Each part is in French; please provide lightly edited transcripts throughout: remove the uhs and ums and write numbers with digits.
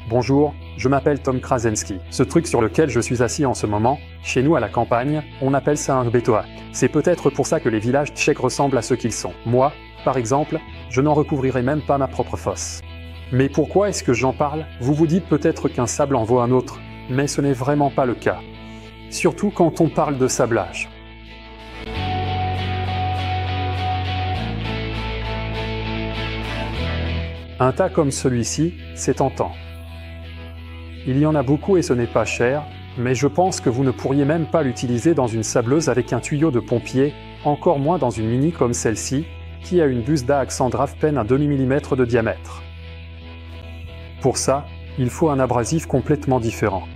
Bonjour, je m'appelle Tom Krasinski. Ce truc sur lequel je suis assis en ce moment, chez nous à la campagne, on appelle ça un bétoac. C'est peut-être pour ça que les villages tchèques ressemblent à ce qu'ils sont. Moi, par exemple, je n'en recouvrirai même pas ma propre fosse. Mais pourquoi est-ce que j'en parle? Vous vous dites peut-être qu'un sable en vaut un autre, mais ce n'est vraiment pas le cas. Surtout quand on parle de sablage. Un tas comme celui-ci, c'est tentant. Il y en a beaucoup et ce n'est pas cher, mais je pense que vous ne pourriez même pas l'utiliser dans une sableuse avec un tuyau de pompier, encore moins dans une mini comme celle-ci, qui a une buse d'axe en drave-pen à demi-millimètre de diamètre. Pour ça, il faut un abrasif complètement différent.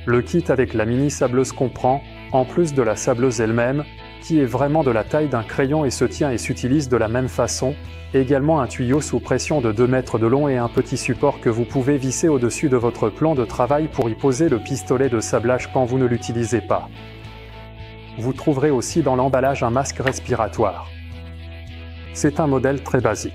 Le kit avec la mini sableuse comprend, en plus de la sableuse elle-même, qui est vraiment de la taille d'un crayon et se tient et s'utilise de la même façon, également un tuyau sous pression de 2 mètres de long et un petit support que vous pouvez visser au-dessus de votre plan de travail pour y poser le pistolet de sablage quand vous ne l'utilisez pas. Vous trouverez aussi dans l'emballage un masque respiratoire. C'est un modèle très basique.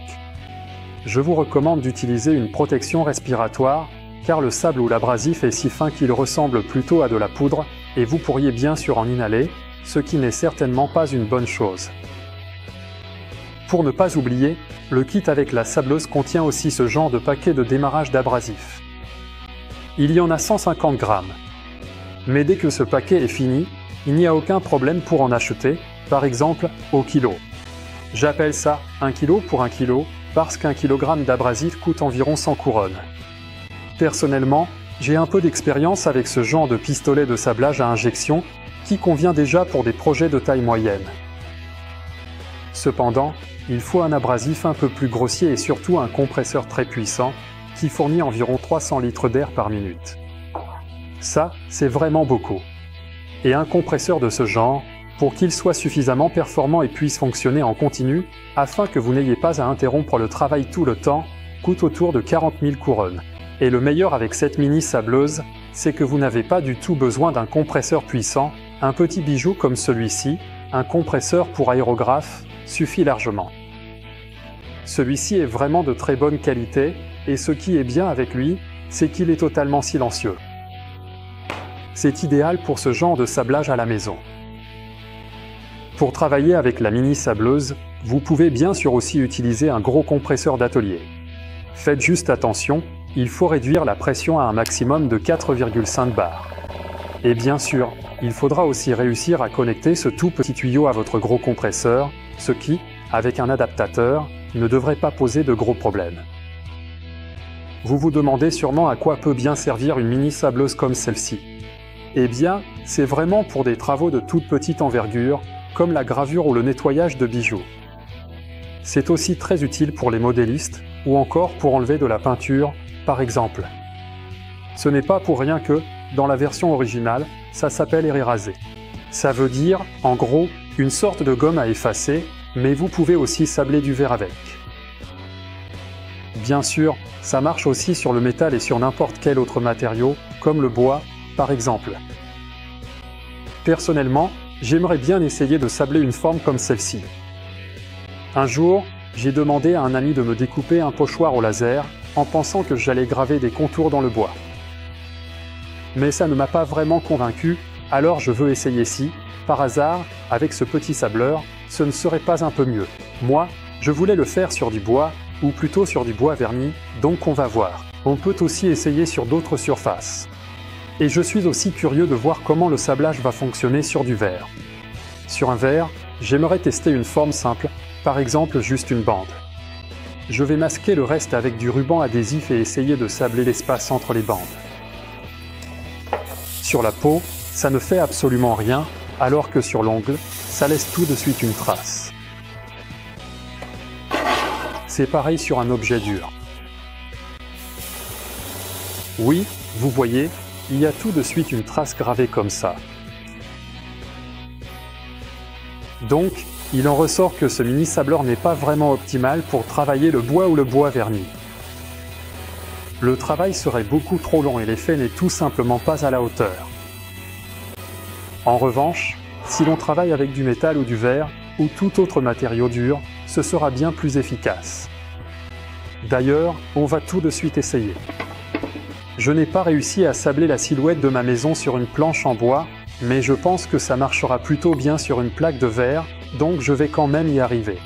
Je vous recommande d'utiliser une protection respiratoire, car le sable ou l'abrasif est si fin qu'il ressemble plutôt à de la poudre, et vous pourriez bien sûr en inhaler, ce qui n'est certainement pas une bonne chose. Pour ne pas oublier, le kit avec la sableuse contient aussi ce genre de paquet de démarrage d'abrasif. Il y en a 150 grammes. Mais dès que ce paquet est fini, il n'y a aucun problème pour en acheter, par exemple au kilo. J'appelle ça 1 kilo pour 1 kilo, parce qu'un kilogramme d'abrasif coûte environ 100 couronnes. Personnellement, j'ai un peu d'expérience avec ce genre de pistolet de sablage à injection qui convient déjà pour des projets de taille moyenne. Cependant, il faut un abrasif un peu plus grossier et surtout un compresseur très puissant qui fournit environ 300 litres d'air par minute. Ça, c'est vraiment beaucoup. Et un compresseur de ce genre, pour qu'il soit suffisamment performant et puisse fonctionner en continu, afin que vous n'ayez pas à interrompre le travail tout le temps, coûte autour de 40 000 couronnes. Et le meilleur avec cette mini sableuse, c'est que vous n'avez pas du tout besoin d'un compresseur puissant, un petit bijou comme celui-ci, un compresseur pour aérographe, suffit largement. Celui-ci est vraiment de très bonne qualité, et ce qui est bien avec lui, c'est qu'il est totalement silencieux. C'est idéal pour ce genre de sablage à la maison. Pour travailler avec la mini sableuse, vous pouvez bien sûr aussi utiliser un gros compresseur d'atelier. Faites juste attention, il faut réduire la pression à un maximum de 4,5 bars. Et bien sûr, il faudra aussi réussir à connecter ce tout petit tuyau à votre gros compresseur, ce qui, avec un adaptateur, ne devrait pas poser de gros problèmes. Vous vous demandez sûrement à quoi peut bien servir une mini sableuse comme celle-ci. Eh bien, c'est vraiment pour des travaux de toute petite envergure, comme la gravure ou le nettoyage de bijoux. C'est aussi très utile pour les modélistes, ou encore pour enlever de la peinture, par exemple. Ce n'est pas pour rien que, dans la version originale, ça s'appelle érasé. Ça veut dire, en gros, une sorte de gomme à effacer, mais vous pouvez aussi sabler du verre avec. Bien sûr, ça marche aussi sur le métal et sur n'importe quel autre matériau, comme le bois, par exemple. Personnellement, j'aimerais bien essayer de sabler une forme comme celle-ci. Un jour, j'ai demandé à un ami de me découper un pochoir au laser, en pensant que j'allais graver des contours dans le bois. Mais ça ne m'a pas vraiment convaincu, alors je veux essayer si, par hasard, avec ce petit sableur, ce ne serait pas un peu mieux. Moi, je voulais le faire sur du bois, ou plutôt sur du bois verni, donc on va voir. On peut aussi essayer sur d'autres surfaces. Et je suis aussi curieux de voir comment le sablage va fonctionner sur du verre. Sur un verre, j'aimerais tester une forme simple, par exemple juste une bande. Je vais masquer le reste avec du ruban adhésif et essayer de sabler l'espace entre les bandes. Sur la peau, ça ne fait absolument rien, alors que sur l'ongle, ça laisse tout de suite une trace. C'est pareil sur un objet dur. Oui, vous voyez, il y a tout de suite une trace gravée comme ça. Donc, il en ressort que ce mini sableur n'est pas vraiment optimal pour travailler le bois ou le bois verni. Le travail serait beaucoup trop long et l'effet n'est tout simplement pas à la hauteur. En revanche, si l'on travaille avec du métal ou du verre, ou tout autre matériau dur, ce sera bien plus efficace. D'ailleurs, on va tout de suite essayer. Je n'ai pas réussi à sabler la silhouette de ma maison sur une planche en bois, mais je pense que ça marchera plutôt bien sur une plaque de verre, donc je vais quand même y arriver.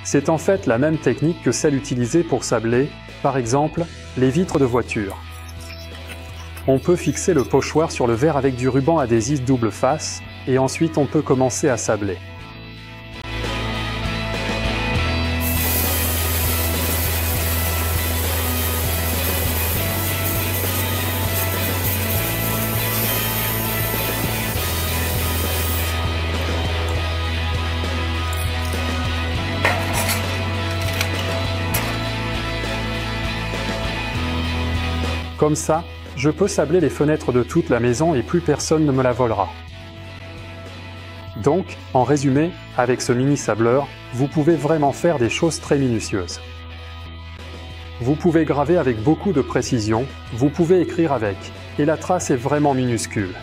C'est en fait la même technique que celle utilisée pour sabler, par exemple, les vitres de voiture. On peut fixer le pochoir sur le verre avec du ruban adhésif double face, et ensuite on peut commencer à sabler. Comme ça, je peux sabler les fenêtres de toute la maison et plus personne ne me la volera. Donc, en résumé, avec ce mini sableur, vous pouvez vraiment faire des choses très minutieuses. Vous pouvez graver avec beaucoup de précision, vous pouvez écrire avec, et la trace est vraiment minuscule.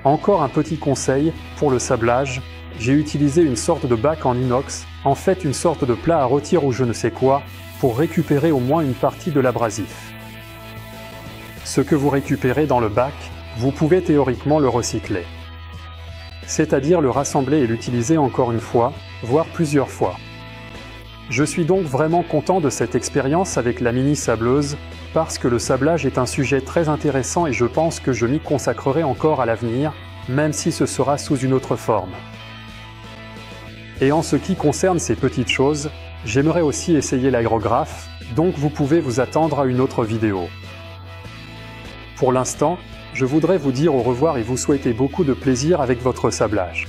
Encore un petit conseil, pour le sablage, j'ai utilisé une sorte de bac en inox, en fait une sorte de plat à rôtir ou je ne sais quoi, pour récupérer au moins une partie de l'abrasif. Ce que vous récupérez dans le bac, vous pouvez théoriquement le recycler. C'est-à-dire le rassembler et l'utiliser encore une fois, voire plusieurs fois. Je suis donc vraiment content de cette expérience avec la mini sableuse, parce que le sablage est un sujet très intéressant et je pense que je m'y consacrerai encore à l'avenir, même si ce sera sous une autre forme. Et en ce qui concerne ces petites choses, j'aimerais aussi essayer l'aérographe, donc vous pouvez vous attendre à une autre vidéo. Pour l'instant, je voudrais vous dire au revoir et vous souhaiter beaucoup de plaisir avec votre sablage.